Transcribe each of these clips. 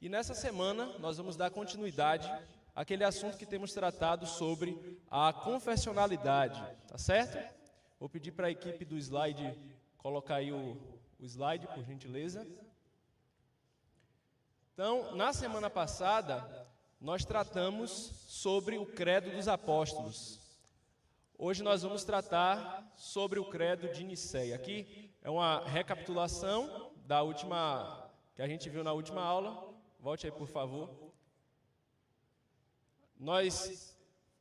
E nessa semana nós vamos dar continuidade àquele assunto que temos tratado sobre a confessionalidade, tá certo? Vou pedir para a equipe do slide colocar aí o slide, por gentileza. Então, na semana passada, nós tratamos sobre o credo dos apóstolos. Hoje nós vamos tratar sobre o credo de Nicéia. Aqui é uma recapitulação da última, que a gente viu na última aula. Volte aí, por favor. Nós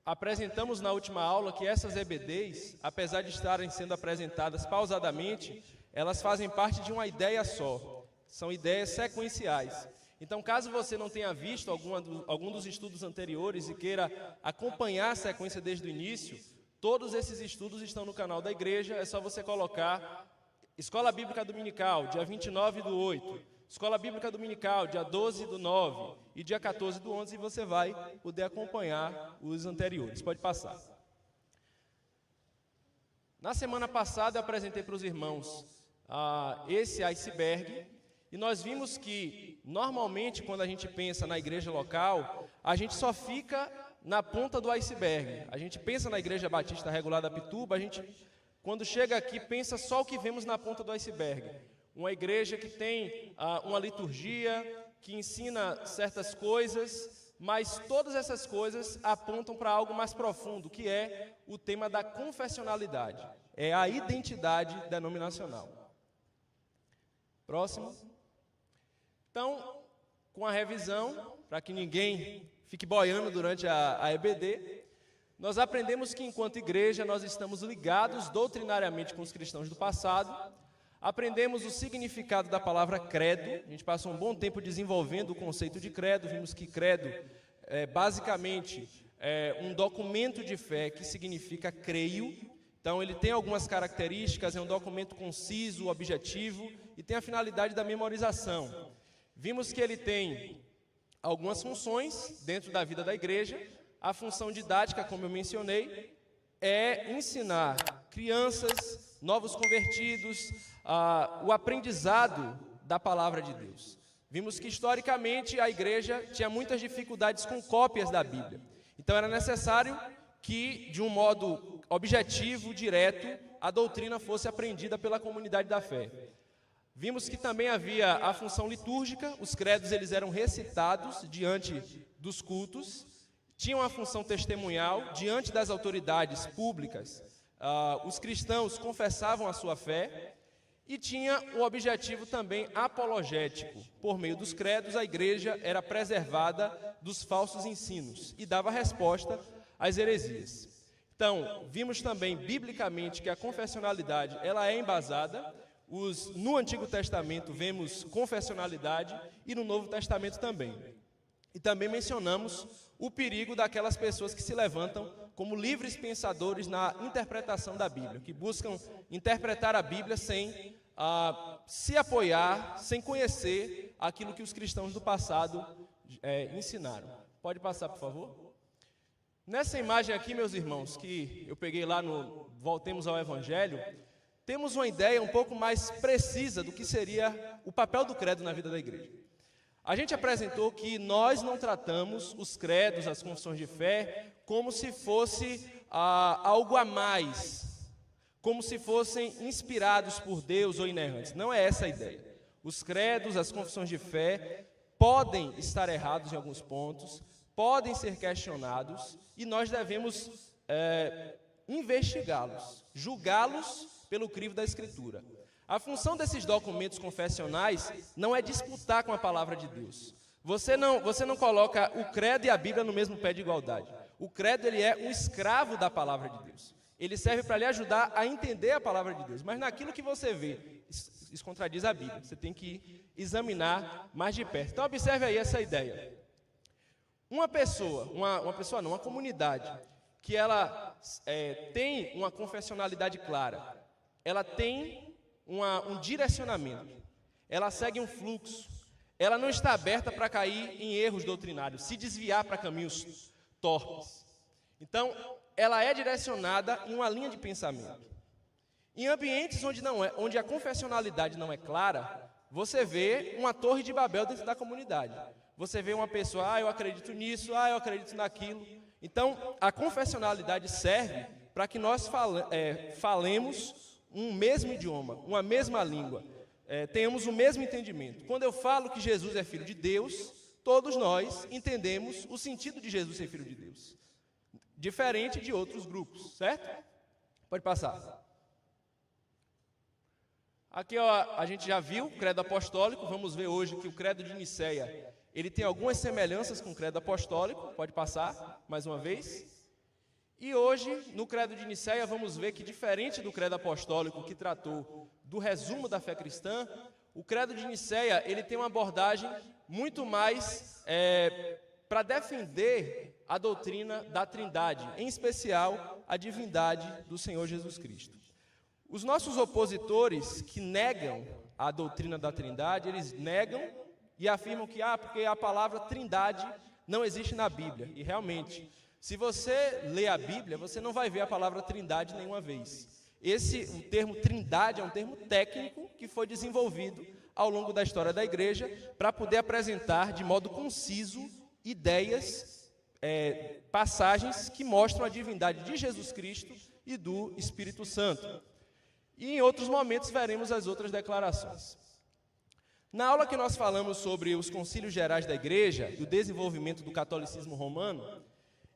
apresentamos na última aula que essas EBDs, apesar de estarem sendo apresentadas pausadamente, elas fazem parte de uma ideia só. São ideias sequenciais. Então, caso você não tenha visto algum dos estudos anteriores e queira acompanhar a sequência desde o início, todos esses estudos estão no canal da igreja. É só você colocar Escola Bíblica Dominical, dia 29/8, Escola Bíblica Dominical, dia 12/9 e dia 14/11, e você vai poder acompanhar os anteriores. Pode passar. Na semana passada eu apresentei para os irmãos esse iceberg, e nós vimos que, normalmente, quando a gente pensa na igreja local, a gente só fica na ponta do iceberg. A gente pensa na Igreja Batista Regular da Pituba, a gente, quando chega aqui, pensa só o que vemos na ponta do iceberg. Uma igreja que tem uma liturgia, que ensina certas coisas, mas todas essas coisas apontam para algo mais profundo, que é o tema da confessionalidade. É a identidade denominacional. Próximo. Então, com a revisão, para que ninguém fique boiando durante a EBD, nós aprendemos que, enquanto igreja, nós estamos ligados doutrinariamente com os cristãos do passado. Aprendemos o significado da palavra credo. A gente passou um bom tempo desenvolvendo o conceito de credo. Vimos que credo basicamente é um documento de fé que significa creio. Então, ele tem algumas características, é um documento conciso, objetivo e tem a finalidade da memorização. Vimos que ele tem algumas funções dentro da vida da igreja. A função didática, como eu mencionei, é ensinar crianças, novos convertidos, o aprendizado da palavra de Deus. Vimos que, historicamente, a igreja tinha muitas dificuldades com cópias da Bíblia. Então, era necessário que, de um modo objetivo, direto, a doutrina fosse aprendida pela comunidade da fé. Vimos que também havia a função litúrgica. Os credos eles eram recitados diante dos cultos. Tinham a função testemunhal diante das autoridades públicas. Os cristãos confessavam a sua fé. E tinha o objetivo também apologético. Por meio dos credos, a igreja era preservada dos falsos ensinos e dava resposta às heresias. Então, vimos também biblicamente que a confessionalidade ela é embasada. No Antigo Testamento vemos confessionalidade e no Novo Testamento também. E também mencionamos o perigo daquelas pessoas que se levantam como livres pensadores na interpretação da Bíblia, que buscam interpretar a Bíblia sem se apoiar, sem conhecer aquilo que os cristãos do passado ensinaram. Pode passar, por favor? Nessa imagem aqui, meus irmãos, que eu peguei lá no Voltemos ao Evangelho, temos uma ideia um pouco mais precisa do que seria o papel do credo na vida da igreja. A gente apresentou que nós não tratamos os credos, as confissões de fé, como se fosse algo a mais, como se fossem inspirados por Deus ou inerrantes. Não é essa a ideia. Os credos, as confissões de fé, podem estar errados em alguns pontos, podem ser questionados, e nós devemos investigá-los, julgá-los pelo crivo da Escritura. A função desses documentos confessionais não é disputar com a palavra de Deus. Você não coloca o credo e a Bíblia no mesmo pé de igualdade. O credo ele é um escravo da palavra de Deus. Ele serve para lhe ajudar a entender a palavra de Deus. Mas naquilo que você vê, isso contradiz a Bíblia. Você tem que examinar mais de perto. Então observe aí essa ideia. Uma comunidade que ela tem uma confessionalidade clara, ela tem um direcionamento, ela segue um fluxo, ela não está aberta para cair em erros doutrinários, se desviar para caminhos torpes. Então, ela é direcionada em uma linha de pensamento. Em ambientes onde a confessionalidade não é clara, você vê uma torre de Babel dentro da comunidade. Você vê uma pessoa, eu acredito nisso, eu acredito naquilo. Então, a confessionalidade serve para que nós falemos um mesmo idioma, uma mesma língua, tenhamos o mesmo entendimento. Quando eu falo que Jesus é Filho de Deus, todos nós entendemos o sentido de Jesus ser Filho de Deus, diferente de outros grupos, certo? Pode passar. Aqui a gente já viu o credo apostólico, vamos ver hoje que o credo de Nicéia, ele tem algumas semelhanças com o credo apostólico, pode passar mais uma vez. E hoje, no credo de Nicéia, vamos ver que diferente do credo apostólico que tratou do resumo da fé cristã, o credo de Nicéia, ele tem uma abordagem muito mais para defender a doutrina da Trindade, em especial a divindade do Senhor Jesus Cristo. Os nossos opositores que negam a doutrina da Trindade, eles negam e afirmam que porque a palavra Trindade não existe na Bíblia. E realmente, se você lê a Bíblia, você não vai ver a palavra Trindade nenhuma vez. O termo Trindade é um termo técnico que foi desenvolvido ao longo da história da igreja para poder apresentar de modo conciso ideias, passagens que mostram a divindade de Jesus Cristo e do Espírito Santo. E em outros momentos veremos as outras declarações. Na aula que nós falamos sobre os concílios gerais da igreja e o desenvolvimento do catolicismo romano,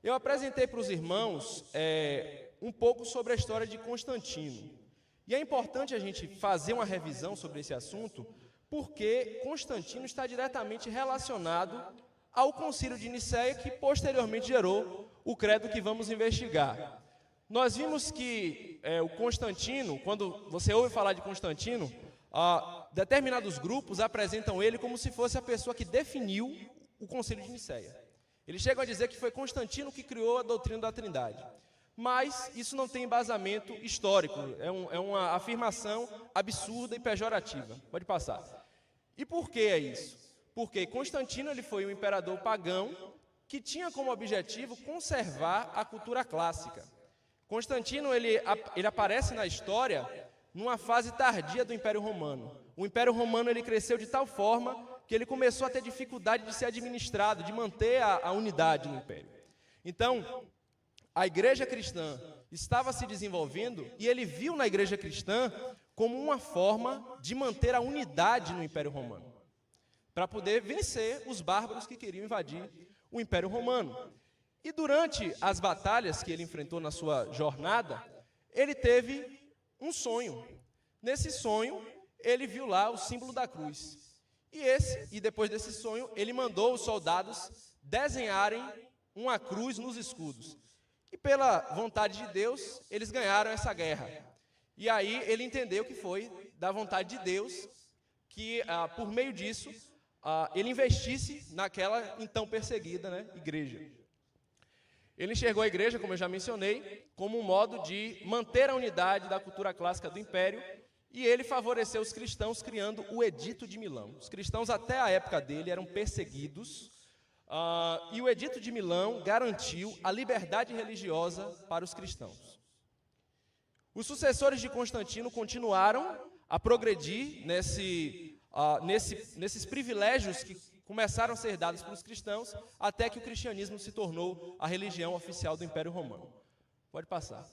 eu apresentei para os irmãos um pouco sobre a história de Constantino. E é importante a gente fazer uma revisão sobre esse assunto, porque Constantino está diretamente relacionado ao concílio de Nicéia, que posteriormente gerou o credo que vamos investigar. Nós vimos que o Constantino, quando você ouve falar de Constantino, determinados grupos apresentam ele como se fosse a pessoa que definiu o concílio de Nicéia. Eles chegam a dizer que foi Constantino que criou a doutrina da Trindade. Mas isso não tem embasamento histórico, é uma afirmação absurda e pejorativa. Pode passar. E por que é isso? Porque Constantino ele foi um imperador pagão que tinha como objetivo conservar a cultura clássica. Constantino ele aparece na história numa fase tardia do Império Romano. O Império Romano ele cresceu de tal forma que ele começou a ter dificuldade de ser administrado, de manter a unidade no Império. Então, a igreja cristã estava se desenvolvendo e ele viu na igreja cristã como uma forma de manter a unidade no Império Romano, para poder vencer os bárbaros que queriam invadir o Império Romano. E durante as batalhas que ele enfrentou na sua jornada, ele teve um sonho. Nesse sonho, ele viu lá o símbolo da cruz. E depois desse sonho, ele mandou os soldados desenharem uma cruz nos escudos. E pela vontade de Deus, eles ganharam essa guerra. E aí ele entendeu que foi da vontade de Deus que, por meio disso, ele investisse naquela então perseguida, igreja. Ele enxergou a igreja, como eu já mencionei, como um modo de manter a unidade da cultura clássica do Império, e ele favoreceu os cristãos criando o Edito de Milão. Os cristãos, até a época dele, eram perseguidos, e o Edito de Milão garantiu a liberdade religiosa para os cristãos. Os sucessores de Constantino continuaram a progredir nesses privilégios que começaram a ser dados para os cristãos, até que o cristianismo se tornou a religião oficial do Império Romano. Pode passar.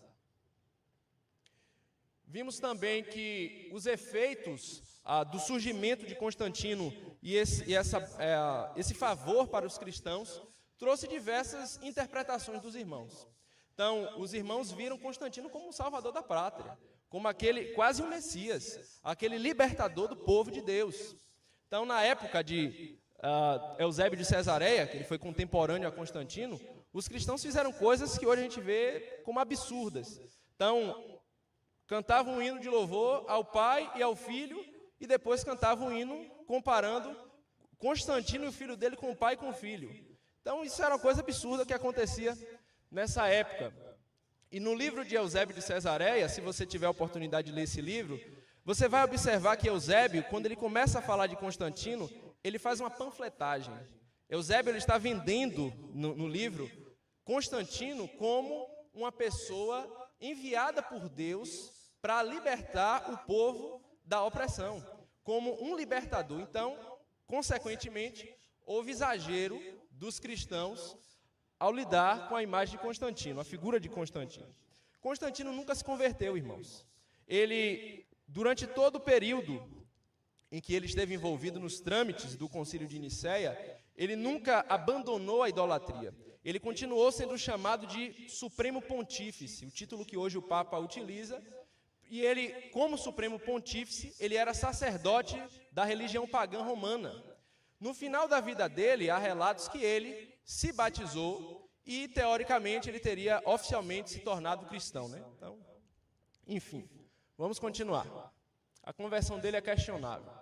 Vimos também que os efeitos do surgimento de Constantino e esse favor para os cristãos trouxe diversas interpretações dos irmãos. Então, os irmãos viram Constantino como um salvador da pátria, como quase um Messias, aquele libertador do povo de Deus. Então, na época de Eusébio de Cesareia, que ele foi contemporâneo a Constantino, os cristãos fizeram coisas que hoje a gente vê como absurdas. Então, cantavam um hino de louvor ao Pai e ao Filho, e depois cantavam um hino comparando Constantino e o filho dele com o pai e com o filho. Então, isso era uma coisa absurda que acontecia nessa época. E no livro de Eusébio de Cesareia, se você tiver a oportunidade de ler esse livro, você vai observar que Eusébio, quando ele começa a falar de Constantino, ele faz uma panfletagem. Eusébio ele está vendendo no livro Constantino como uma pessoa enviada por Deus para libertar o povo da opressão. como um libertador. Então, consequentemente, houve exagero dos cristãos ao lidar com a imagem de Constantino, a figura de Constantino. Constantino nunca se converteu, irmãos. Ele, durante todo o período em que ele esteve envolvido nos trâmites do Concílio de Nicéia, ele nunca abandonou a idolatria. Ele continuou sendo chamado de Supremo Pontífice, o título que hoje o Papa utiliza, e ele, como Supremo Pontífice, ele era sacerdote da religião pagã romana. No final da vida dele, há relatos que ele se batizou e, teoricamente, ele teria oficialmente se tornado cristão, né? Então, enfim, vamos continuar. A conversão dele é questionável.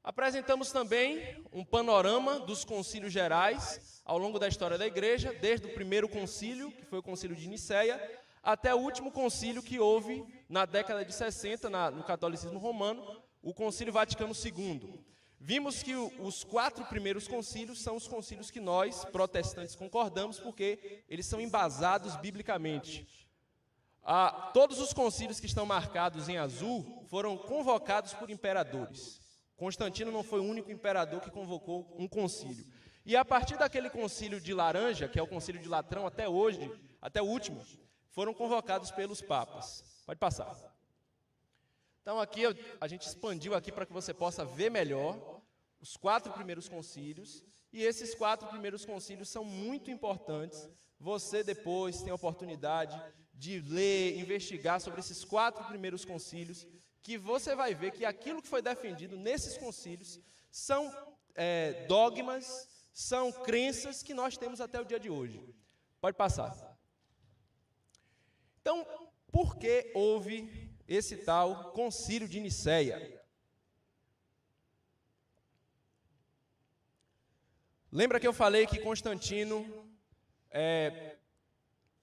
Apresentamos também um panorama dos concílios gerais ao longo da história da igreja, desde o primeiro concílio, que foi o concílio de Nicéia, até o último concílio que houve na década de 60 no catolicismo romano, o Concílio Vaticano II. Vimos que os 4 primeiros concílios são os concílios que nós, protestantes, concordamos, porque eles são embasados biblicamente. Todos os concílios que estão marcados em azul foram convocados por imperadores. Constantino não foi o único imperador que convocou um concílio. E a partir daquele concílio de Laranja, que é o concílio de Latrão até hoje, até o último, foram convocados pelos papas. Pode passar. Então aqui a gente expandiu aqui para que você possa ver melhor os 4 primeiros concílios. E esses 4 primeiros concílios são muito importantes. Você depois tem a oportunidade de ler, investigar sobre esses 4 primeiros concílios, que você vai ver que aquilo que foi defendido nesses concílios são dogmas, são crenças que nós temos até o dia de hoje. Pode passar. Então, por que houve esse tal concílio de Nicéia? Lembra que eu falei que Constantino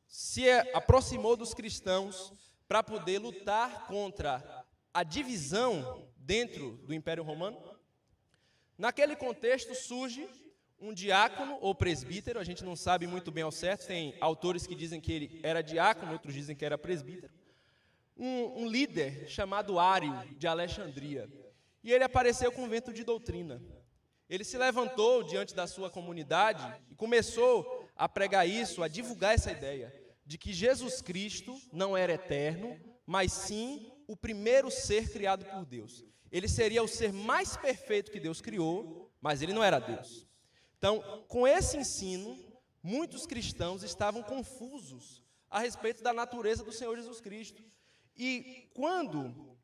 se aproximou dos cristãos para poder lutar contra a divisão dentro do Império Romano? Naquele contexto surge um diácono ou presbítero, a gente não sabe muito bem ao certo, tem autores que dizem que ele era diácono, outros dizem que era presbítero, um líder chamado Ário, de Alexandria, e ele apareceu com um vento de doutrina. Ele se levantou diante da sua comunidade e começou a pregar isso, a divulgar essa ideia, de que Jesus Cristo não era eterno, mas sim o primeiro ser criado por Deus. Ele seria o ser mais perfeito que Deus criou, mas ele não era Deus. Então, com esse ensino, muitos cristãos estavam confusos a respeito da natureza do Senhor Jesus Cristo. E quando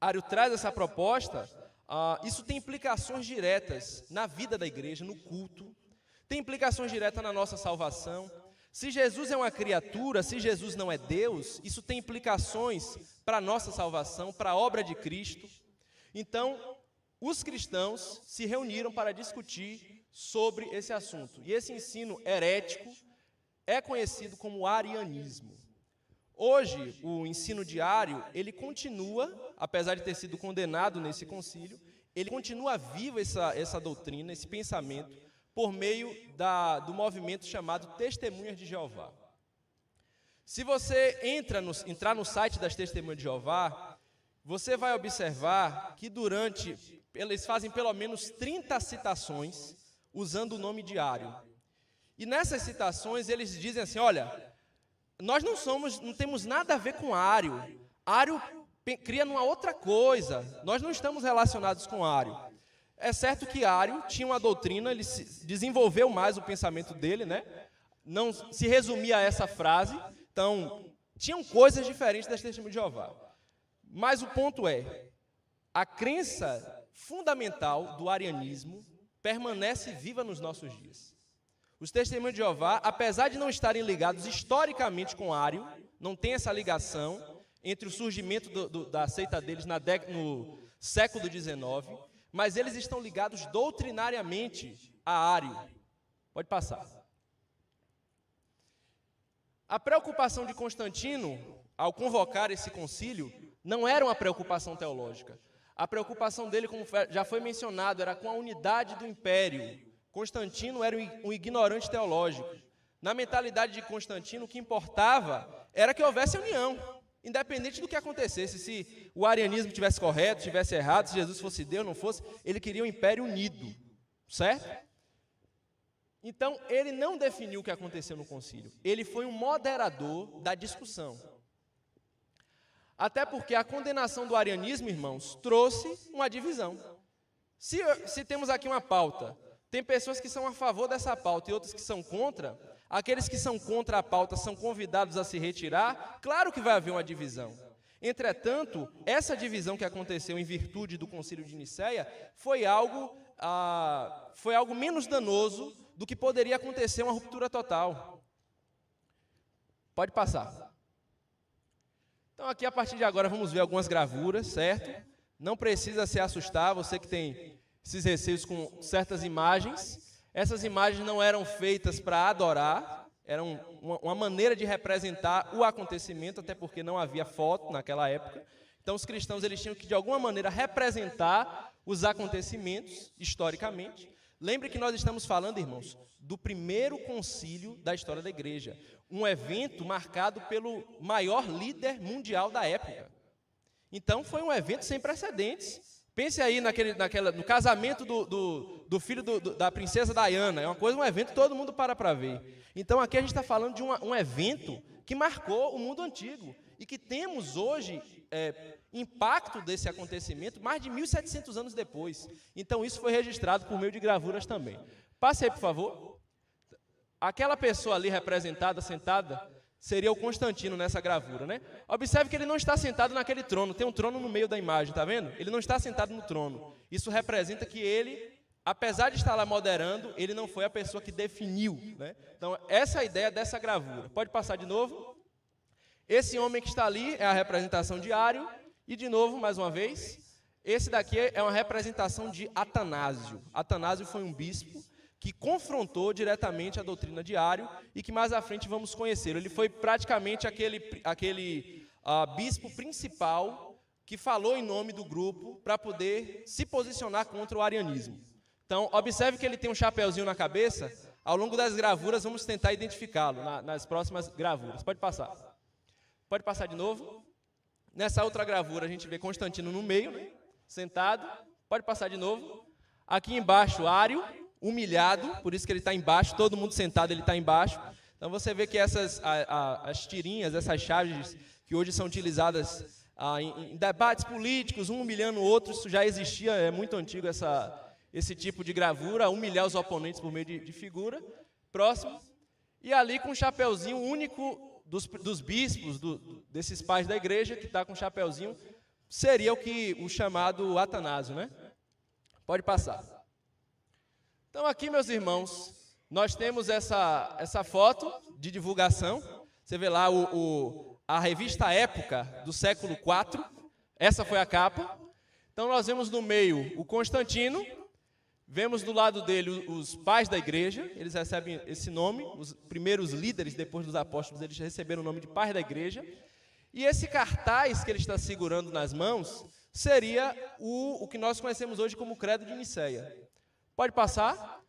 Ário traz essa proposta, isso tem implicações diretas na vida da igreja, no culto, tem implicações diretas na nossa salvação. Se Jesus é uma criatura, se Jesus não é Deus, isso tem implicações para a nossa salvação, para a obra de Cristo. Então, os cristãos se reuniram para discutir sobre esse assunto. E esse ensino herético é conhecido como arianismo. Hoje, o ensino de Ário, ele continua, apesar de ter sido condenado nesse concílio, ele continua vivo essa doutrina, esse pensamento, por meio do movimento chamado Testemunhas de Jeová. Se você entrar no site das Testemunhas de Jeová, você vai observar que eles fazem pelo menos 30 citações usando o nome de Ário. E nessas citações eles dizem assim, olha, nós não temos nada a ver com Ário. Ário cria numa outra coisa, nós não estamos relacionados com Ário. É certo que Ário tinha uma doutrina, ele desenvolveu mais o pensamento dele, né? Não se resumia a essa frase, então tinham coisas diferentes das Testemunhas de Jeová. Mas o ponto é, a crença fundamental do arianismo permanece viva nos nossos dias. Os Testemunhas de Jeová, apesar de não estarem ligados historicamente com Ário, não tem essa ligação entre o surgimento da seita deles no século XIX, mas eles estão ligados doutrinariamente a Ário. Pode passar. A preocupação de Constantino, ao convocar esse concílio, não era uma preocupação teológica. A preocupação dele, como já foi mencionado, era com a unidade do império. Constantino era um ignorante teológico. Na mentalidade de Constantino, o que importava era que houvesse união. Independente do que acontecesse, se o arianismo estivesse correto, estivesse errado, se Jesus fosse Deus, não fosse, ele queria um império unido, certo? Então, ele não definiu o que aconteceu no concílio, ele foi um moderador da discussão. Até porque a condenação do arianismo, irmãos, trouxe uma divisão. Se temos aqui uma pauta, tem pessoas que são a favor dessa pauta e outras que são contra, aqueles que são contra a pauta são convidados a se retirar, claro que vai haver uma divisão. Entretanto, essa divisão que aconteceu em virtude do concílio de Nicéia foi algo menos danoso do que poderia acontecer uma ruptura total. Pode passar. Então, aqui, a partir de agora, vamos ver algumas gravuras, certo? Não precisa se assustar, você que tem esses receios com certas imagens. Essas imagens não eram feitas para adorar, eram uma maneira de representar o acontecimento, até porque não havia foto naquela época. Então, os cristãos eles tinham que, de alguma maneira, representar os acontecimentos, historicamente. Lembre que nós estamos falando, irmãos, do primeiro concílio da história da igreja. Um evento marcado pelo maior líder mundial da época. Então, foi um evento sem precedentes. Pense aí no casamento do filho da princesa Diana. É um evento que todo mundo para ver. Então, aqui a gente está falando de um evento que marcou o mundo antigo. E que temos hoje impacto desse acontecimento mais de 1.700 anos depois. Então, isso foi registrado por meio de gravuras também. Passe aí, por favor. Aquela pessoa ali representada, sentada, seria o Constantino nessa gravura, né? Observe que ele não está sentado naquele trono, tem um trono no meio da imagem, tá vendo? Ele não está sentado no trono. Isso representa que ele, apesar de estar lá moderando, ele não foi a pessoa que definiu, né? Então, essa é a ideia dessa gravura. Pode passar de novo? Esse homem que está ali é a representação de Ário, e de novo, mais uma vez, esse daqui é uma representação de Atanásio. Atanásio foi um bispo que confrontou diretamente a doutrina de Ário e que mais à frente vamos conhecer. Ele foi praticamente aquele bispo principal que falou em nome do grupo para poder se posicionar contra o arianismo. Então, observe que ele tem um chapeuzinho na cabeça. Ao longo das gravuras, vamos tentar identificá-lo nas próximas gravuras. Pode passar. Pode passar de novo. Nessa outra gravura, a gente vê Constantino no meio, né, sentado. Pode passar de novo. Aqui embaixo, Ário, humilhado, por isso que ele está embaixo, todo mundo sentado, ele está embaixo. Então você vê que as tirinhas, essas chaves que hoje são utilizadas em debates políticos, um humilhando o outro, isso já existia, é muito antigo esse tipo de gravura, humilhar os oponentes por meio de figura. Próximo. E ali com um chapeuzinho único dos bispos, desses pais da igreja, que está com um chapeuzinho, seria o chamado Atanásio, né? Pode passar. Então, aqui, meus irmãos, nós temos essa foto de divulgação. Você vê lá a revista Época, do século IV. Essa foi a capa. Então, nós vemos no meio o Constantino. Vemos do lado dele os pais da igreja. Eles recebem esse nome. Os primeiros líderes, depois dos apóstolos, eles receberam o nome de pais da igreja. E esse cartaz que ele está segurando nas mãos seria o que nós conhecemos hoje como Credo de Nicéia. Pode passar?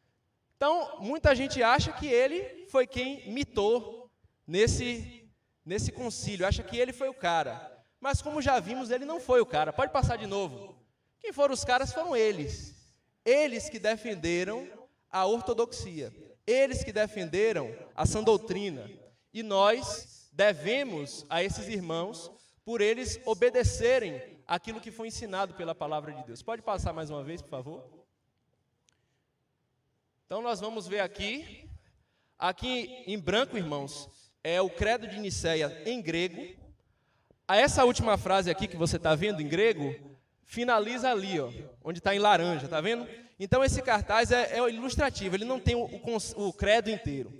Então, muita gente acha que ele foi quem mitou nesse concílio, acha que ele foi o cara. Mas como já vimos, ele não foi o cara. Pode passar de novo. Quem foram os caras foram eles. Eles que defenderam a ortodoxia. Eles que defenderam a sã doutrina. E nós devemos a esses irmãos por eles obedecerem aquilo que foi ensinado pela palavra de Deus. Pode passar mais uma vez, por favor? Então, nós vamos ver aqui em branco, irmãos, é o Credo de Nicéia em grego. Essa última frase aqui que você está vendo em grego, finaliza ali, ó, onde está em laranja, está vendo? Então, esse cartaz é ilustrativo, ele não tem o credo inteiro.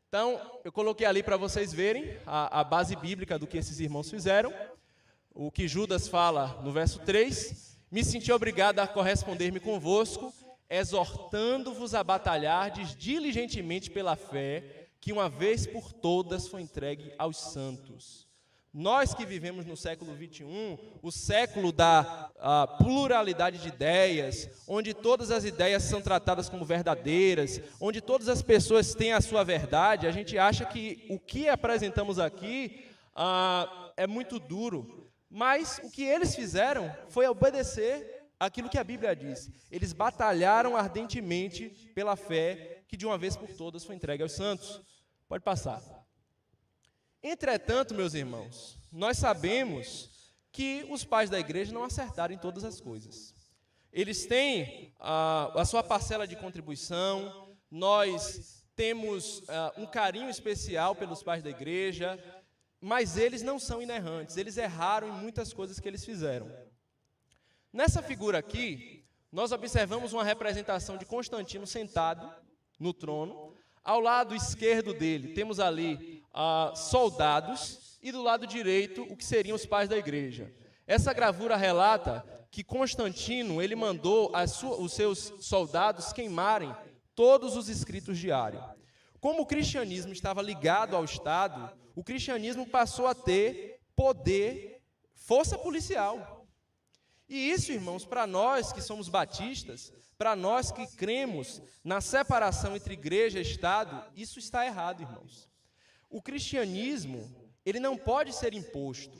Então, eu coloquei ali para vocês verem a base bíblica do que esses irmãos fizeram. O que Judas fala no verso 3, me senti obrigado a corresponder-me convosco, exortando-vos a batalhardes diligentemente pela fé, que uma vez por todas foi entregue aos santos. Nós que vivemos no século XXI, o século da pluralidade de ideias, onde todas as ideias são tratadas como verdadeiras, onde todas as pessoas têm a sua verdade, a gente acha que o que apresentamos aqui é muito duro. Mas o que eles fizeram foi obedecer aquilo que a Bíblia diz. Eles batalharam ardentemente pela fé que de uma vez por todas foi entregue aos santos. Pode passar. Entretanto, meus irmãos, nós sabemos que os pais da igreja não acertaram em todas as coisas. Eles têm a sua parcela de contribuição, nós temos um carinho especial pelos pais da igreja, mas eles não são inerrantes, eles erraram em muitas coisas que eles fizeram. Nessa figura aqui, nós observamos uma representação de Constantino sentado no trono. Ao lado esquerdo dele, temos ali soldados, e do lado direito, o que seriam os pais da igreja. Essa gravura relata que Constantino, ele mandou os seus soldados queimarem todos os escritos diários. Como o cristianismo estava ligado ao Estado, o cristianismo passou a ter poder, força policial. E isso, irmãos, para nós que somos batistas, para nós que cremos na separação entre igreja e Estado, isso está errado, irmãos. O cristianismo, ele não pode ser imposto.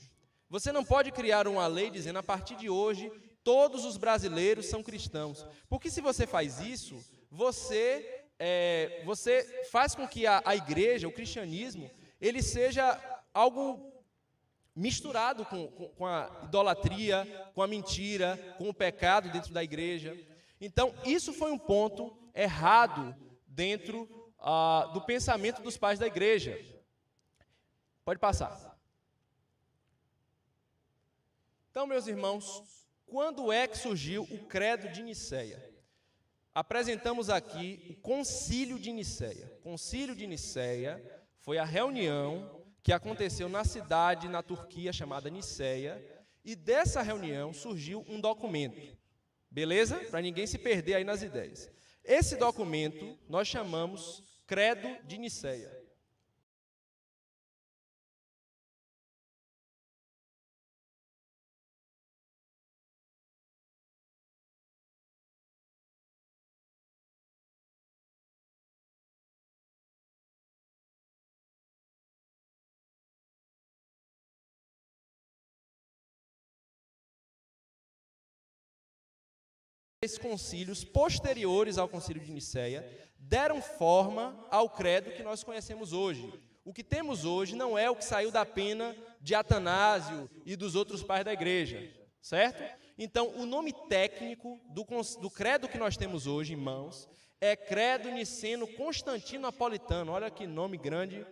Você não pode criar uma lei dizendo, a partir de hoje, todos os brasileiros são cristãos. Porque se você faz isso, você faz com que a igreja, o cristianismo, ele seja algo misturado com a idolatria, com a mentira, com o pecado dentro da igreja. Então, isso foi um ponto errado dentro do pensamento dos pais da igreja. Pode passar. Então, meus irmãos, quando é que surgiu o Credo de Nicéia? Apresentamos aqui o Concílio de Nicéia. O Concílio de Nicéia foi a reunião que aconteceu na cidade, na Turquia, chamada Nicéia, e dessa reunião surgiu um documento. Beleza? Para ninguém se perder aí nas ideias. Esse documento nós chamamos Credo de Nicéia. Esses concílios posteriores ao concílio de Nicéia deram forma ao credo que nós conhecemos hoje. O que temos hoje não é o que saiu da pena de Atanásio e dos outros pais da igreja, certo? Então, o nome técnico do credo que nós temos hoje em mãos é Credo Niceno Constantino Apolitano. Olha que nome grande,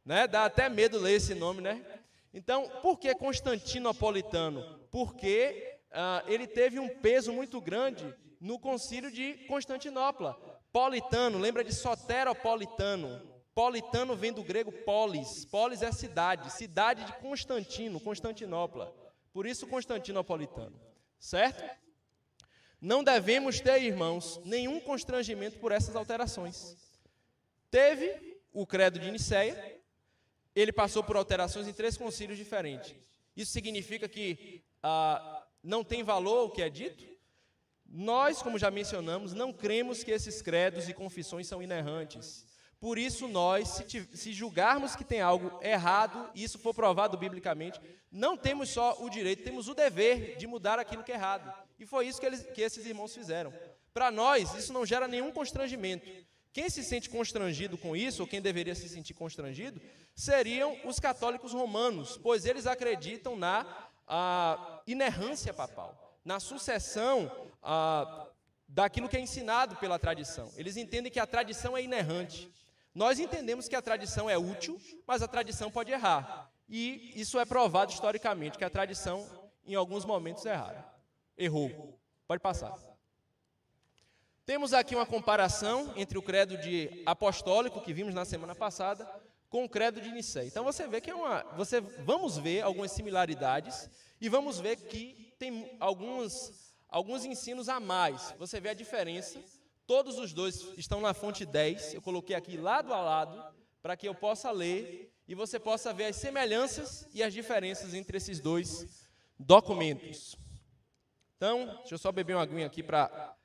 né? Dá até medo ler esse nome, né? Então, por que Constantino Apolitano? Porque ele teve um peso muito grande no concílio de Constantinopla. Politano, lembra de Soteropolitano. Politano vem do grego polis. Polis é cidade. Cidade de Constantino, Constantinopla. Por isso Constantinopolitano. Certo? Não devemos ter, irmãos, nenhum constrangimento por essas alterações. Teve o Credo de Nicéia. Ele passou por alterações em 3 concílios diferentes. Isso significa que não tem valor o que é dito? Nós, como já mencionamos, não cremos que esses credos e confissões são inerrantes. Por isso nós, se julgarmos que tem algo errado, e isso for provado biblicamente, não temos só o direito, temos o dever de mudar aquilo que é errado. E foi isso que esses irmãos fizeram. Para nós, isso não gera nenhum constrangimento. Quem se sente constrangido com isso, ou quem deveria se sentir constrangido, seriam os católicos romanos, pois eles acreditam na inerrância papal, na sucessão daquilo que é ensinado pela tradição. Eles entendem que a tradição é inerrante. Nós entendemos que a tradição é útil, mas a tradição pode errar. E isso é provado historicamente, que a tradição, em alguns momentos, errou. Pode passar. Temos aqui uma comparação entre o credo apostólico, que vimos na semana passada, com o credo de Nicéia. Então você vê que vamos ver algumas similaridades e vamos ver que tem alguns ensinos a mais. Você vê a diferença. Todos os dois estão na fonte 10. Eu coloquei aqui lado a lado para que eu possa ler e você possa ver as semelhanças e as diferenças entre esses dois documentos. Então, deixa eu só beber uma aguinha aqui para...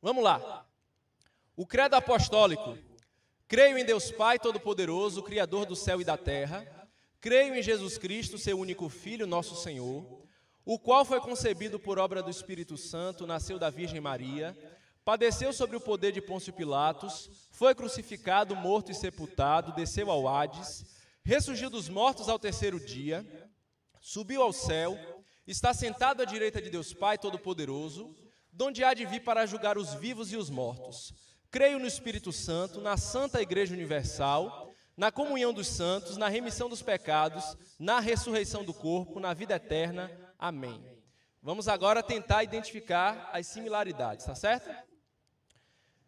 Vamos lá. O credo apostólico. Creio em Deus Pai Todo-Poderoso, Criador do céu e da terra. Creio em Jesus Cristo, seu único Filho, nosso Senhor, o qual foi concebido por obra do Espírito Santo, nasceu da Virgem Maria, padeceu sobre o poder de Pôncio Pilatos, foi crucificado, morto e sepultado, desceu ao Hades, ressurgiu dos mortos ao terceiro dia, subiu ao céu, está sentado à direita de Deus Pai Todo-Poderoso, donde há de vir para julgar os vivos e os mortos. Creio no Espírito Santo, na Santa Igreja Universal, na comunhão dos santos, na remissão dos pecados, na ressurreição do corpo, na vida eterna. Amém. Vamos agora tentar identificar as similaridades, tá certo?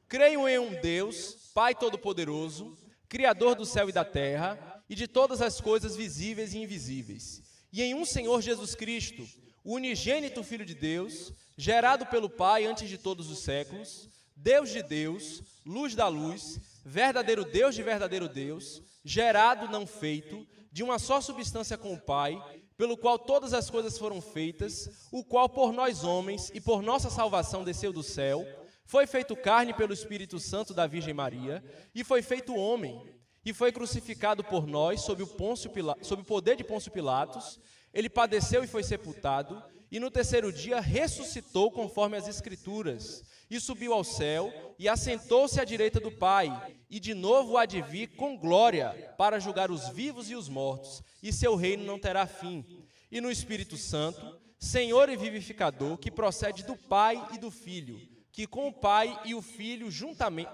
Creio em um Deus, Pai Todo-Poderoso, Criador do céu e da terra, e de todas as coisas visíveis e invisíveis, e em um Senhor Jesus Cristo, o unigênito Filho de Deus, gerado pelo Pai antes de todos os séculos, Deus de Deus, luz da luz, verdadeiro Deus de verdadeiro Deus, gerado, não feito, de uma só substância com o Pai, pelo qual todas as coisas foram feitas, o qual por nós homens e por nossa salvação desceu do céu, foi feito carne pelo Espírito Santo da Virgem Maria, e foi feito homem, e foi crucificado por nós sob o poder de Pôncio Pilatos. Ele padeceu e foi sepultado, e no terceiro dia ressuscitou conforme as Escrituras, e subiu ao céu, e assentou-se à direita do Pai, e de novo há de vir com glória, para julgar os vivos e os mortos, e seu reino não terá fim. E no Espírito Santo, Senhor e vivificador, que procede do Pai e do Filho, que com o Pai e o Filho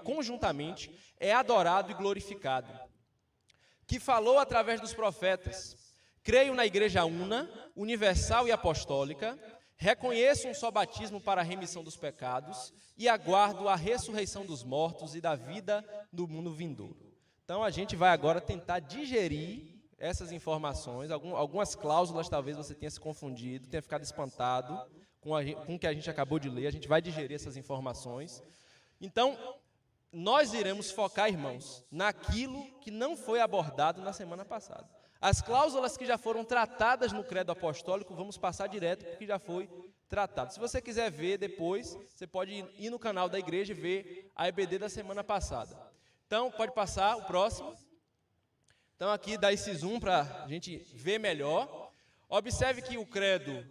conjuntamente é adorado e glorificado, que falou através dos profetas. Creio na Igreja una, universal e apostólica, reconheço um só batismo para a remissão dos pecados e aguardo a ressurreição dos mortos e da vida do mundo vindouro. Então a gente vai agora tentar digerir essas informações, algumas cláusulas talvez você tenha se confundido, tenha ficado espantado com o que a gente acabou de ler. A gente vai digerir essas informações. Então, nós iremos focar, irmãos, naquilo que não foi abordado na semana passada. As cláusulas que já foram tratadas no credo apostólico, vamos passar direto, porque já foi tratado. Se você quiser ver depois, você pode ir no canal da igreja e ver a EBD da semana passada. Então, pode passar o próximo. Então, aqui dá esse zoom para a gente ver melhor. Observe que o credo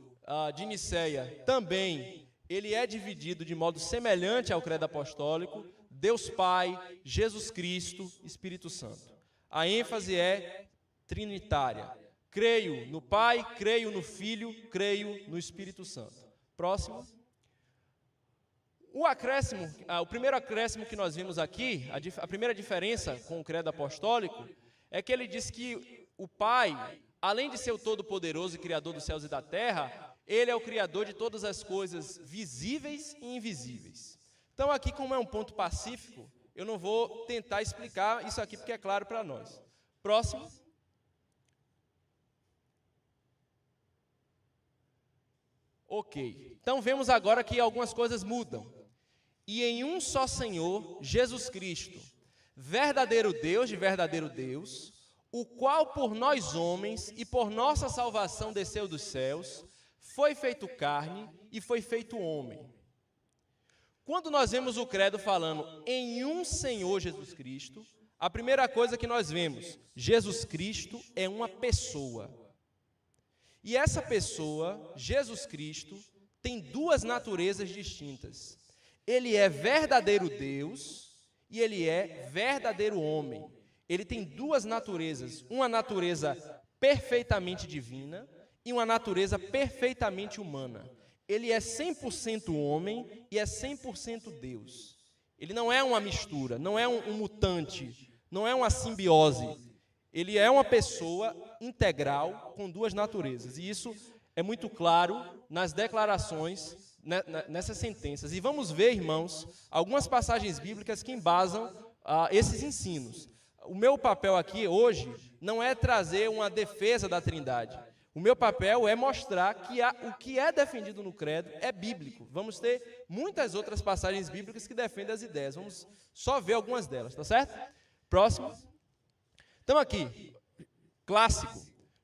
de Nicéia também, ele é dividido de modo semelhante ao credo apostólico: Deus Pai, Jesus Cristo, Espírito Santo. A ênfase é trinitária. Creio no Pai, creio no Filho, creio no Espírito Santo. Próximo. O primeiro acréscimo que nós vimos aqui, a primeira diferença com o credo apostólico, é que ele diz que o Pai, além de ser o Todo-Poderoso e Criador dos céus e da terra, ele é o Criador de todas as coisas visíveis e invisíveis. Então aqui, como é um ponto pacífico, eu não vou tentar explicar isso aqui porque é claro para nós. Próximo. Ok, então vemos agora que algumas coisas mudam. E em um só Senhor, Jesus Cristo, verdadeiro Deus de verdadeiro Deus, o qual por nós homens e por nossa salvação desceu dos céus, foi feito carne e foi feito homem. Quando nós vemos o credo falando em um Senhor Jesus Cristo, a primeira coisa que nós vemos, Jesus Cristo é uma pessoa. E essa pessoa, Jesus Cristo, tem duas naturezas distintas. Ele é verdadeiro Deus e ele é verdadeiro homem. Ele tem duas naturezas, uma natureza perfeitamente divina e uma natureza perfeitamente humana. Ele é 100% homem e é 100% Deus. Ele não é uma mistura, não é um mutante, não é uma simbiose. Ele é uma pessoa integral com duas naturezas. E isso é muito claro nas declarações, nessas sentenças. E vamos ver, irmãos, algumas passagens bíblicas que embasam esses ensinos. O meu papel aqui hoje não é trazer uma defesa da Trindade. O meu papel é mostrar que o que é defendido no credo é bíblico. Vamos ter muitas outras passagens bíblicas que defendem as ideias. Vamos só ver algumas delas, tá certo? Próximo. Então aqui, clássico,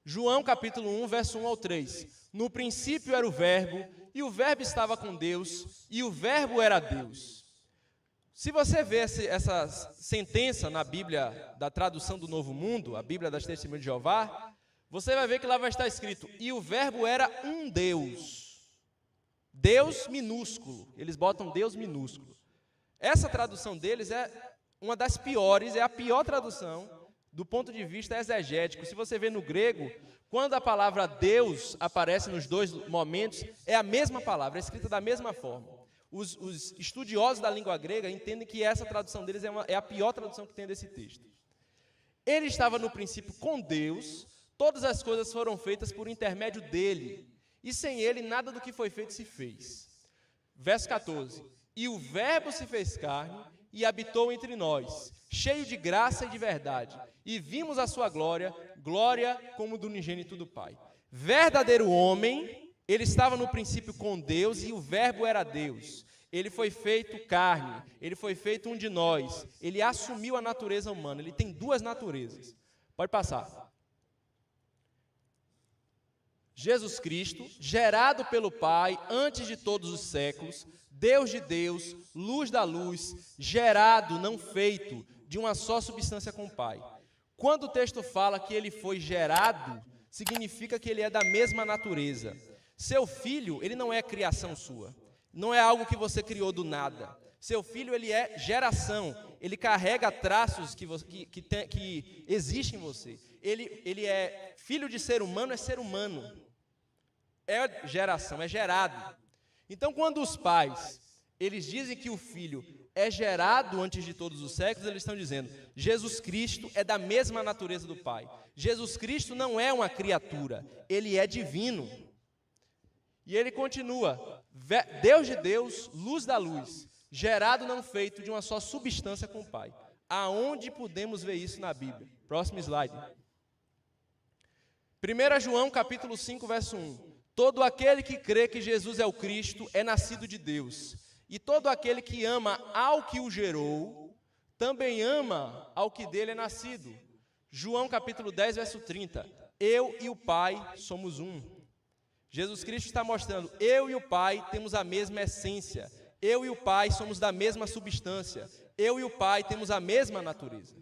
João capítulo 1, verso 1 ao 3. No princípio era o verbo, e o verbo estava com Deus, e o verbo era Deus. Se você vê essa sentença na Bíblia da tradução do Novo Mundo, a Bíblia das Testemunhas de Jeová, você vai ver que lá vai estar escrito, e o verbo era um Deus. Deus minúsculo. Eles botam Deus minúsculo. Essa tradução deles é uma das piores, é a pior tradução do ponto de vista exegético. Se você vê no grego, quando a palavra Deus aparece nos dois momentos, é a mesma palavra, é escrita da mesma forma. Os estudiosos da língua grega entendem que essa tradução deles é a pior tradução que tem desse texto. Ele estava no princípio com Deus, todas as coisas foram feitas por intermédio dele, e sem ele nada do que foi feito se fez. Verso 14. E o verbo se fez carne e habitou entre nós, cheio de graça e de verdade, e vimos a sua glória, glória como do unigênito do Pai. Verdadeiro homem, ele estava no princípio com Deus e o verbo era Deus. Ele foi feito carne, ele foi feito um de nós, ele assumiu a natureza humana, ele tem duas naturezas. Pode passar. Jesus Cristo, gerado pelo Pai antes de todos os séculos, Deus de Deus, luz da luz, gerado, não feito, de uma só substância com o Pai. Quando o texto fala que ele foi gerado, significa que ele é da mesma natureza. Seu filho, ele não é criação sua. Não é algo que você criou do nada. Seu filho, ele é geração. Ele carrega traços que existem em você. Ele é filho de ser humano, é ser humano. É geração, é gerado. Então, quando os pais, eles dizem que o filho é gerado antes de todos os séculos, eles estão dizendo, Jesus Cristo é da mesma natureza do Pai. Jesus Cristo não é uma criatura, ele é divino. E ele continua, Deus de Deus, luz da luz, gerado não feito de uma só substância com o Pai. Aonde podemos ver isso na Bíblia? Próximo slide. 1 João capítulo 5, verso 1. Todo aquele que crê que Jesus é o Cristo é nascido de Deus. E todo aquele que ama ao que o gerou, também ama ao que dele é nascido. João capítulo 10, verso 30. Eu e o Pai somos um. Jesus Cristo está mostrando, eu e o Pai temos a mesma essência. Eu e o Pai somos da mesma substância. Eu e o Pai temos a mesma natureza.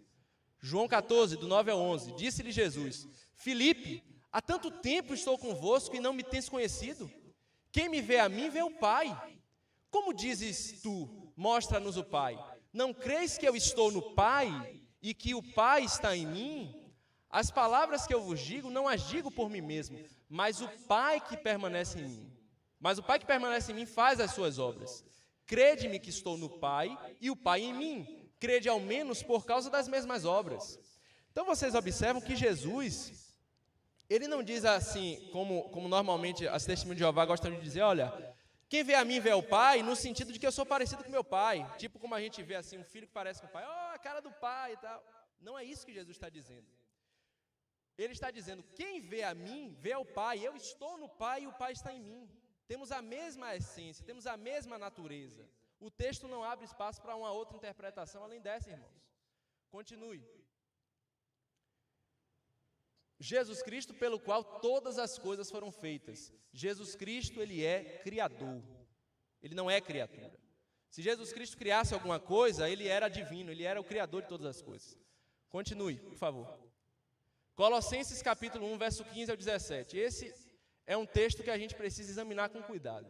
João 14, do 9 ao 11. Disse-lhe Jesus, Filipe, há tanto tempo estou convosco e não me tens conhecido? Quem me vê a mim, vê o Pai. Como dizes tu, mostra-nos o Pai? Não creis que eu estou no Pai e que o Pai está em mim? As palavras que eu vos digo, não as digo por mim mesmo, mas o Pai que permanece em mim. Mas o Pai que permanece em mim faz as suas obras. Crede-me que estou no Pai e o Pai em mim. Crede ao menos por causa das mesmas obras. Então vocês observam que Jesus, ele não diz assim, como normalmente as testemunhas de Jeová gostam de dizer, olha, quem vê a mim vê o Pai, no sentido de que eu sou parecido com meu pai. Tipo como a gente vê assim, um filho que parece com o pai, a cara do pai e tal. Não é isso que Jesus está dizendo. Ele está dizendo, quem vê a mim, vê ao Pai. Eu estou no Pai e o Pai está em mim. Temos a mesma essência, temos a mesma natureza. O texto não abre espaço para uma outra interpretação além dessa, irmãos. Continue. Jesus Cristo, pelo qual todas as coisas foram feitas. Jesus Cristo, ele é criador. Ele não é criatura. Se Jesus Cristo criasse alguma coisa, ele era divino, ele era o criador de todas as coisas. Continue, por favor. Colossenses capítulo 1, verso 15 ao 17. Esse é um texto que a gente precisa examinar com cuidado.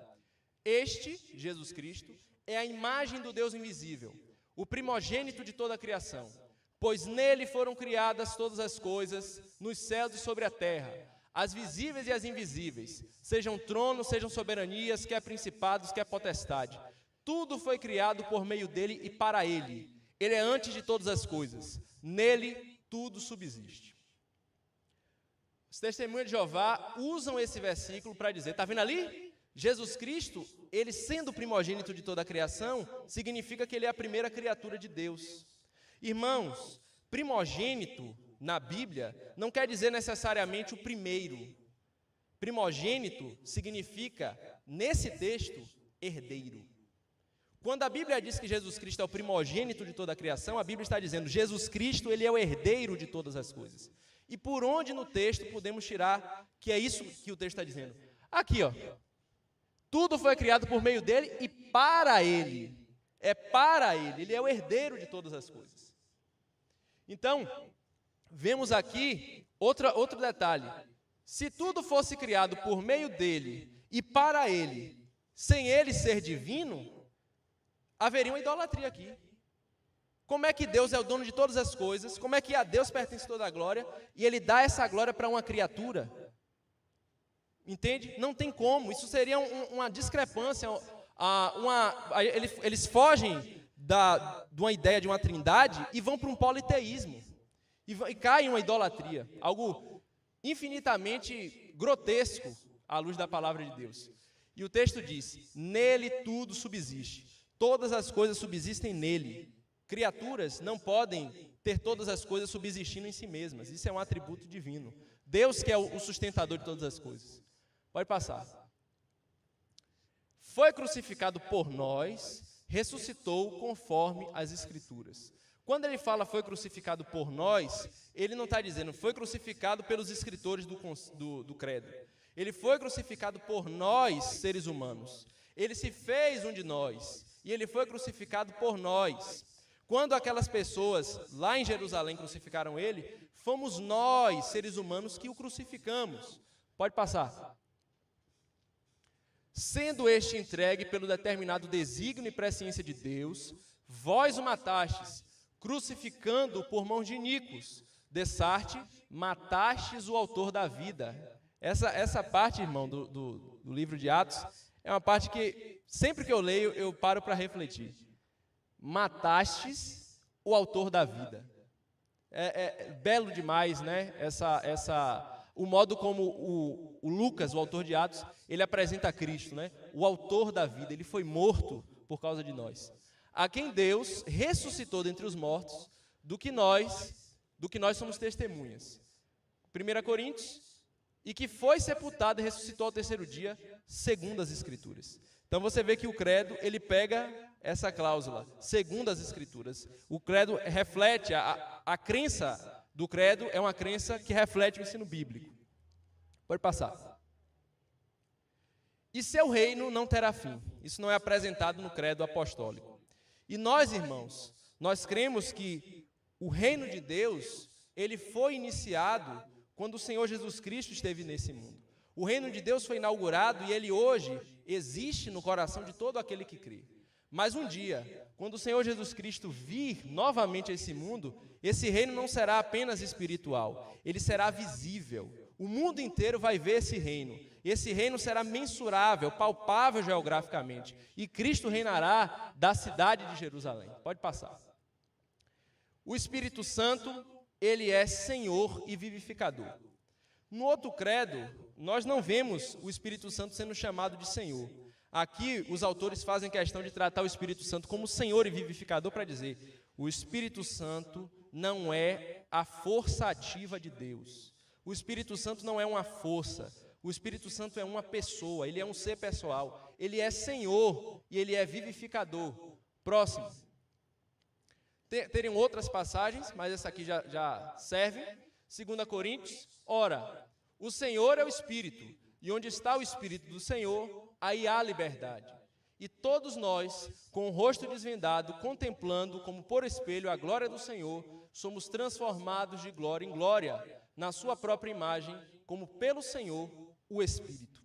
Este, Jesus Cristo, é a imagem do Deus invisível, o primogênito de toda a criação. Pois nele foram criadas todas as coisas, nos céus e sobre a terra, as visíveis e as invisíveis, sejam tronos, sejam soberanias, quer principados, quer potestade. Tudo foi criado por meio dele e para ele. Ele é antes de todas as coisas. Nele tudo subsiste. Os testemunhas de Jeová usam esse versículo para dizer, está vendo ali? Jesus Cristo, ele sendo o primogênito de toda a criação, significa que ele é a primeira criatura de Deus. Irmãos, primogênito na Bíblia não quer dizer necessariamente o primeiro. Primogênito significa, nesse texto, herdeiro. Quando a Bíblia diz que Jesus Cristo é o primogênito de toda a criação, a Bíblia está dizendo, Jesus Cristo, ele é o herdeiro de todas as coisas. E por onde no texto podemos tirar que é isso que o texto está dizendo? Aqui, ó. Tudo foi criado por meio dele e para ele. é para ele é o herdeiro de todas as coisas. Então, vemos aqui outro detalhe. Se tudo fosse criado por meio dele e para ele, sem ele ser divino, haveria uma idolatria aqui. Como é que Deus é o dono de todas as coisas? Como é que a Deus pertence toda a glória e ele dá essa glória para uma criatura? Entende? Não tem como. Isso seria uma discrepância. Eles fogem de uma ideia de uma trindade e vão para um politeísmo. E caem em uma idolatria. Algo infinitamente grotesco à luz da palavra de Deus. E o texto diz: nele tudo subsiste. Todas as coisas subsistem nele. Criaturas não podem ter todas as coisas subsistindo em si mesmas. Isso é um atributo divino. Deus que é o sustentador de todas as coisas. Pode passar. Foi crucificado por nós, ressuscitou conforme as Escrituras. Quando ele fala foi crucificado por nós, ele não está dizendo foi crucificado pelos escritores do credo. Ele foi crucificado por nós, seres humanos. Ele se fez um de nós e ele foi crucificado por nós. Quando aquelas pessoas lá em Jerusalém crucificaram ele, fomos nós, seres humanos, que o crucificamos. Pode passar. Sendo este entregue pelo determinado desígnio e presciência de Deus, vós o matastes, crucificando-o por mãos de iníquos. Dessarte, matastes o autor da vida. Essa parte, irmão, do livro de Atos, é uma parte que, sempre que eu leio, eu paro para refletir. Matastes o autor da vida. É belo demais, né? O modo como o Lucas, o autor de Atos, ele apresenta a Cristo, né? O autor da vida. Ele foi morto por causa de nós. A quem Deus ressuscitou dentre os mortos, do que nós somos testemunhas. 1 Coríntios, e que foi sepultado e ressuscitou ao terceiro dia, segundo as Escrituras. Então você vê que o credo, ele pega essa cláusula, segundo as Escrituras. O credo reflete, a crença do credo é uma crença que reflete o ensino bíblico. Pode passar. E seu reino não terá fim. Isso não é apresentado no credo apostólico. E nós, irmãos, nós cremos que o reino de Deus, ele foi iniciado quando o Senhor Jesus Cristo esteve nesse mundo. O reino de Deus foi inaugurado e ele hoje existe no coração de todo aquele que crê. Mas um dia, quando o Senhor Jesus Cristo vir novamente a esse mundo, esse reino não será apenas espiritual, ele será visível. O mundo inteiro vai ver esse reino. Esse reino será mensurável, palpável geograficamente. E Cristo reinará da cidade de Jerusalém. Pode passar. O Espírito Santo, ele é Senhor e vivificador. No outro credo, nós não vemos o Espírito Santo sendo chamado de Senhor. Aqui, os autores fazem questão de tratar o Espírito Santo como Senhor e vivificador para dizer, o Espírito Santo não é a força ativa de Deus. O Espírito Santo não é uma força. O Espírito Santo é uma pessoa, ele é um ser pessoal. Ele é Senhor e ele é vivificador. Próximo. Teriam outras passagens, mas essa aqui já serve. 2 Coríntios, ora, o Senhor é o Espírito, e onde está o Espírito do Senhor, aí há liberdade. E todos nós, com o rosto desvendado, contemplando como por espelho a glória do Senhor, somos transformados de glória em glória, na sua própria imagem, como pelo Senhor, o Espírito.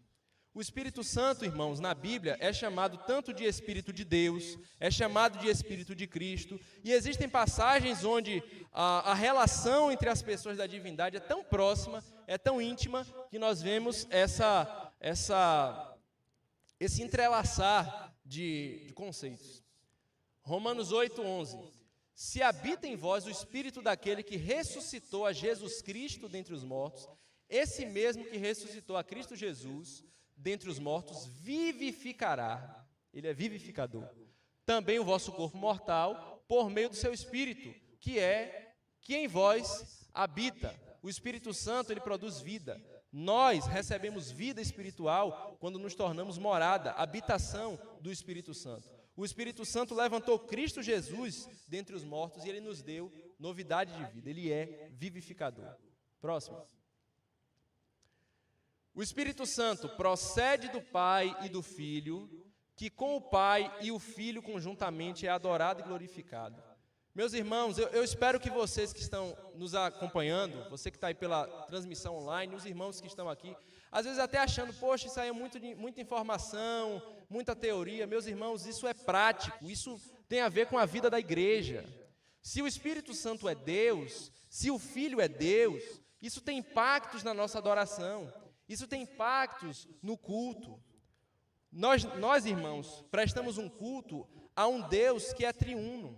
O Espírito Santo, irmãos, na Bíblia, é chamado tanto de Espírito de Deus, é chamado de Espírito de Cristo, e existem passagens onde a relação entre as pessoas da divindade é tão próxima, é tão íntima, que nós vemos esse entrelaçar de conceitos. Romanos 8:11. Se habita em vós o Espírito daquele que ressuscitou a Jesus Cristo dentre os mortos, esse mesmo que ressuscitou a Cristo Jesus dentre os mortos, vivificará, ele é vivificador, também o vosso corpo mortal, por meio do seu Espírito, que em vós habita. O Espírito Santo, ele produz vida. Nós recebemos vida espiritual quando nos tornamos morada, habitação do Espírito Santo. O Espírito Santo levantou Cristo Jesus dentre os mortos e ele nos deu novidade de vida. Ele é vivificador. Próximo. O Espírito Santo procede do Pai e do Filho, que com o Pai e o Filho conjuntamente é adorado e glorificado. Meus irmãos, eu espero que vocês que estão nos acompanhando, você que está aí pela transmissão online, os irmãos que estão aqui, às vezes até achando, poxa, isso aí é muita informação, muita teoria. Meus irmãos, isso é prático, isso tem a ver com a vida da igreja. Se o Espírito Santo é Deus, se o Filho é Deus, isso tem impactos na nossa adoração, isso tem impactos no culto. Nós, irmãos, prestamos um culto a um Deus que é triuno.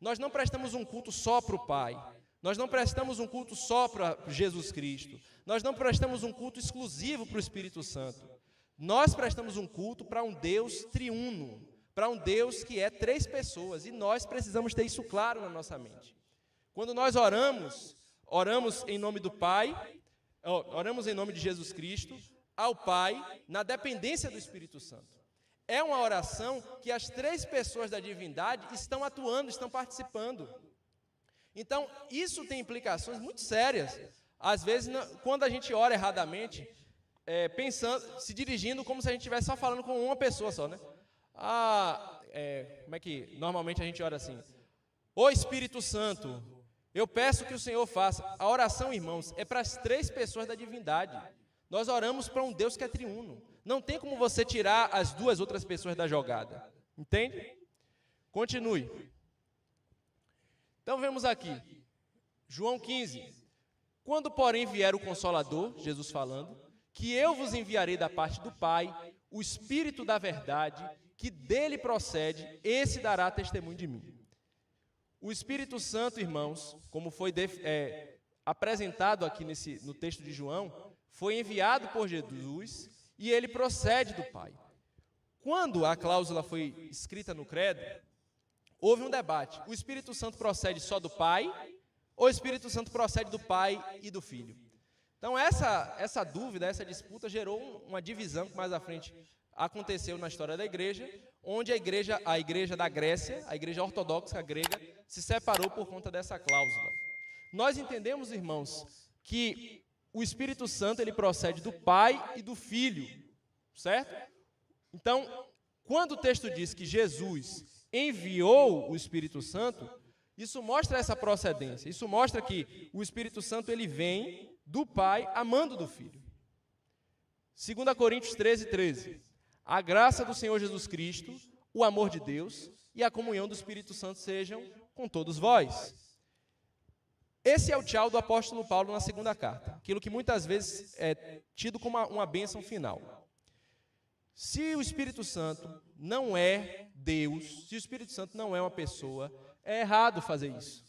Nós não prestamos um culto só para o Pai. Nós não prestamos um culto só para Jesus Cristo. Nós não prestamos um culto exclusivo para o Espírito Santo. Nós prestamos um culto para um Deus triuno, para um Deus que é 3 pessoas. E nós precisamos ter isso claro na nossa mente. Quando nós oramos em nome do Pai, oramos em nome de Jesus Cristo, ao Pai, na dependência do Espírito Santo. É uma oração que as 3 pessoas da divindade estão atuando, estão participando. Então, isso tem implicações muito sérias. Às vezes, quando a gente ora erradamente, pensando, se dirigindo como se a gente estivesse só falando com uma pessoa só, né? Como é que normalmente a gente ora assim? Ô Espírito Santo, eu peço que o Senhor faça. A oração, irmãos, é para as 3 pessoas da divindade. Nós oramos para um Deus que é triuno. Não tem como você tirar as 2 outras pessoas da jogada. Entende? Continue. Então, vemos aqui. João 15. Quando, porém, vier o Consolador, Jesus falando, que eu vos enviarei da parte do Pai, o Espírito da verdade, que dele procede, esse dará testemunho de mim. O Espírito Santo, irmãos, como foi apresentado aqui no texto de João, foi enviado por Jesus e ele procede do Pai. Quando a cláusula foi escrita no credo, houve um debate. O Espírito Santo procede só do Pai ou o Espírito Santo procede do Pai e do Filho? Então essa dúvida, essa disputa gerou uma divisão que mais à frente aconteceu na história da igreja, onde a igreja da Grécia, a igreja ortodoxa grega, se separou por conta dessa cláusula. Nós entendemos, irmãos, que o Espírito Santo ele procede do Pai e do Filho, certo? Então, quando o texto diz que Jesus enviou o Espírito Santo, isso mostra essa procedência, isso mostra que o Espírito Santo ele vem do Pai amando do Filho. 2 Coríntios 13:13. A graça do Senhor Jesus Cristo, o amor de Deus e a comunhão do Espírito Santo sejam com todos vós. Esse é o tchau do apóstolo Paulo na segunda carta, aquilo que muitas vezes é tido como uma bênção final. Se o Espírito Santo não é Deus, se o Espírito Santo não é uma pessoa, é errado fazer isso.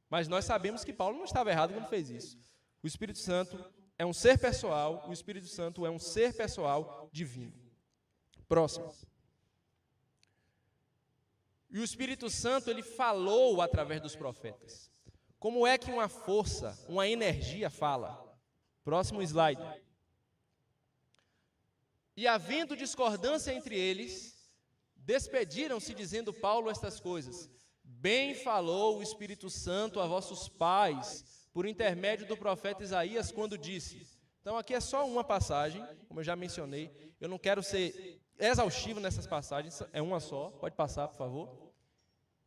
Mas nós sabemos que Paulo não estava errado quando fez isso. O Espírito Santo é um ser pessoal, o Espírito Santo é um ser pessoal divino. Próximo. E o Espírito Santo, ele falou através dos profetas. Como é que uma força, uma energia fala? Próximo slide. E havendo discordância entre eles, despediram-se dizendo Paulo estas coisas. Bem falou o Espírito Santo a vossos pais, por intermédio do profeta Isaías, quando disse. Então aqui é só uma passagem, como eu já mencionei. Eu não quero ser exaustivo nessas passagens, é uma só. Pode passar, por favor.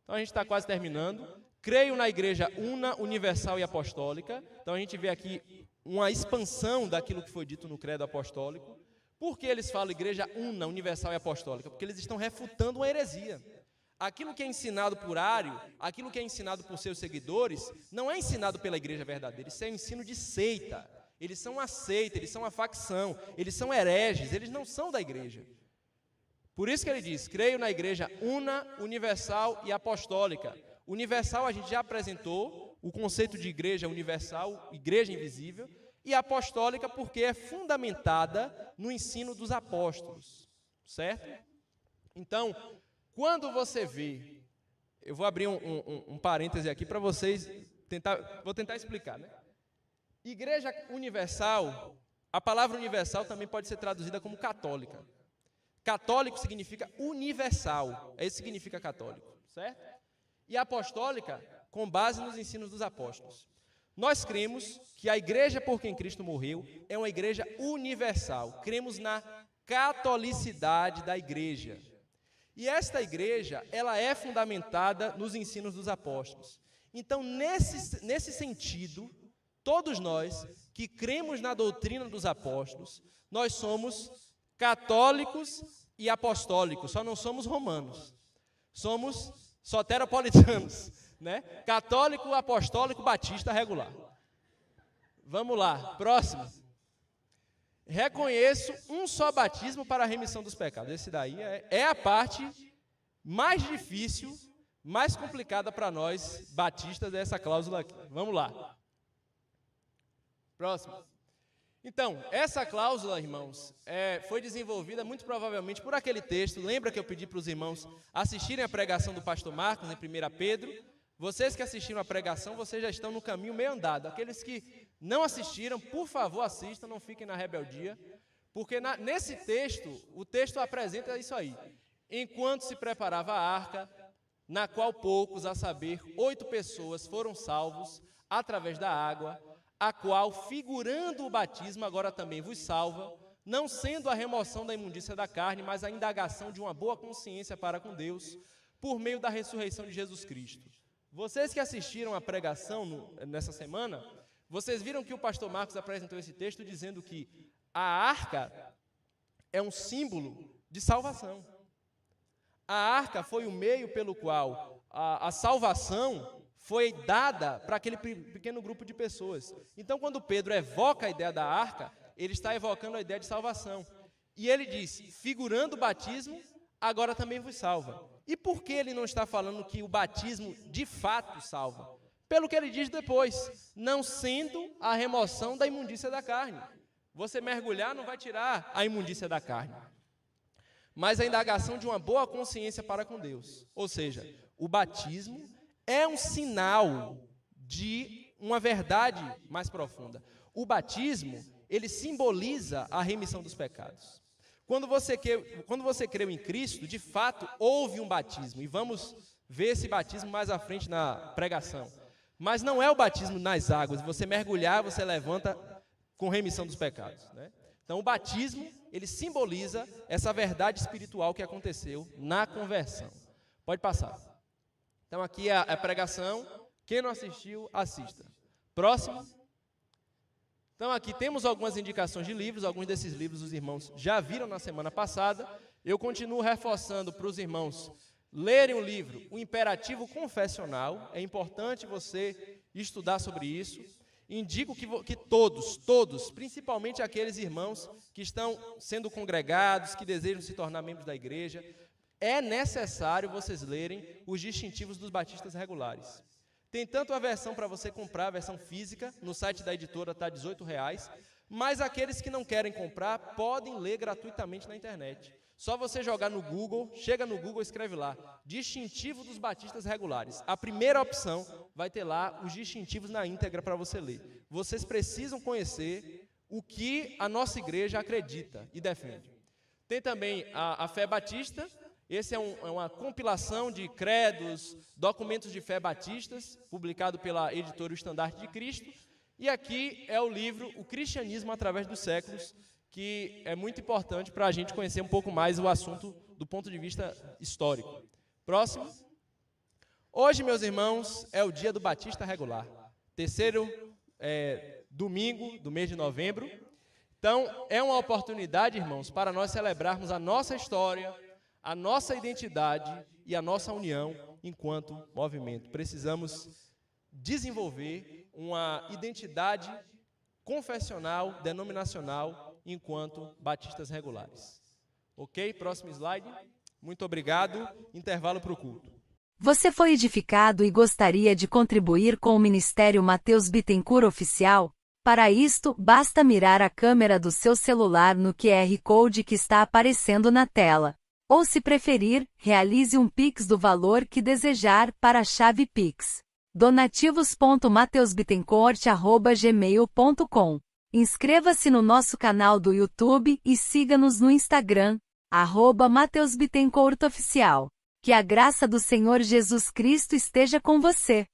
Então a gente está quase terminando. Creio na igreja una, universal e apostólica. Então a gente vê aqui uma expansão daquilo que foi dito no credo apostólico. Por que eles falam igreja una, universal e apostólica? Porque eles estão refutando uma heresia. Aquilo que é ensinado por Ário, aquilo que é ensinado por seus seguidores, não é ensinado pela igreja verdadeira. Isso é um ensino de seita. Eles são uma seita, eles são uma facção, eles são hereges, eles não são da igreja. Por isso que ele diz, creio na igreja una, universal e apostólica. Universal a gente já apresentou, o conceito de igreja universal, igreja invisível, e apostólica porque é fundamentada no ensino dos apóstolos, certo? Então, quando você vê, eu vou abrir um parêntese aqui para vocês, vou tentar explicar, né? Igreja universal, a palavra universal também pode ser traduzida como católica. Católico significa universal, é isso que significa católico, certo? E apostólica, com base nos ensinos dos apóstolos. Nós cremos que a igreja por quem Cristo morreu é uma igreja universal. Cremos na catolicidade da igreja. E esta igreja, ela é fundamentada nos ensinos dos apóstolos. Então, nesse sentido, todos nós que cremos na doutrina dos apóstolos, nós somos católicos e apostólicos, só não somos romanos. Somos soteropolitanos, né? Católico, apostólico, batista regular. Vamos lá, próximo. Reconheço um só batismo para a remissão dos pecados. Esse daí é a parte mais difícil, mais complicada para nós, batistas, dessa cláusula aqui. Vamos lá. Próximo. Então, essa cláusula, irmãos, foi desenvolvida muito provavelmente por aquele texto. Lembra que eu pedi para os irmãos assistirem a pregação do pastor Marcos em 1 Pedro? Vocês que assistiram a pregação, vocês já estão no caminho meio andado. Aqueles que não assistiram, por favor, assistam, não fiquem na rebeldia. Porque nesse texto, o texto apresenta isso aí. Enquanto se preparava a arca, na qual poucos, a saber, 8 pessoas foram salvos através da água, a qual, figurando o batismo, agora também vos salva, não sendo a remoção da imundícia da carne, mas a indagação de uma boa consciência para com Deus, por meio da ressurreição de Jesus Cristo. Vocês que assistiram a pregação nessa semana, vocês viram que o pastor Marcos apresentou esse texto dizendo que a arca é um símbolo de salvação. A arca foi o meio pelo qual a salvação foi dada para aquele pequeno grupo de pessoas. Então, quando Pedro evoca a ideia da arca, ele está evocando a ideia de salvação. E ele diz, figurando o batismo, agora também vos salva. E por que ele não está falando que o batismo de fato salva? Pelo que ele diz depois, não sendo a remoção da imundícia da carne. Você mergulhar não vai tirar a imundícia da carne, mas a indagação de uma boa consciência para com Deus. Ou seja, o batismo é um sinal de uma verdade mais profunda. O batismo, ele simboliza a remissão dos pecados. Quando você creu em Cristo, de fato, houve um batismo. E vamos ver esse batismo mais à frente na pregação. Mas não é o batismo nas águas. Você mergulhar, você levanta com remissão dos pecados, né? Então, o batismo, ele simboliza essa verdade espiritual que aconteceu na conversão. Pode passar. Então, aqui é a pregação. Quem não assistiu, assista. Próximo. Então, aqui temos algumas indicações de livros. Alguns desses livros os irmãos já viram na semana passada. Eu continuo reforçando para os irmãos lerem o livro O Imperativo Confessional. É importante você estudar sobre isso. Indico que todos, principalmente aqueles irmãos que estão sendo congregados, que desejam se tornar membros da igreja, é necessário vocês lerem os distintivos dos batistas regulares. Tem tanto a versão para você comprar, a versão física, no site da editora está R$18, mas aqueles que não querem comprar podem ler gratuitamente na internet. Só você jogar no Google, chega no Google e escreve lá, distintivo dos batistas regulares. A primeira opção vai ter lá os distintivos na íntegra para você ler. Vocês precisam conhecer o que a nossa igreja acredita e defende. Tem também a Fé Batista. Esse é uma compilação de credos, documentos de fé batistas, publicado pela editora O Estandarte de Cristo. E aqui é o livro O Cristianismo através dos Séculos, que é muito importante para a gente conhecer um pouco mais o assunto do ponto de vista histórico. Próximo. Hoje, meus irmãos, é o dia do Batista Regular. Terceiro domingo do mês de novembro. Então, é uma oportunidade, irmãos, para nós celebrarmos a nossa história, a nossa identidade e a nossa união enquanto movimento. Precisamos desenvolver uma identidade confessional, denominacional, enquanto batistas regulares. Ok? Próximo slide. Muito obrigado. Intervalo para o culto. Você foi edificado e gostaria de contribuir com o Ministério Mateus Bittencourt Oficial? Para isto, basta mirar a câmera do seu celular no QR Code que está aparecendo na tela. Ou, se preferir, realize um Pix do valor que desejar para a chave Pix. donativos.mateusbittencourt@gmail.com. Inscreva-se no nosso canal do YouTube e siga-nos no Instagram, @Mateus Bittencourt Oficial. Que a graça do Senhor Jesus Cristo esteja com você.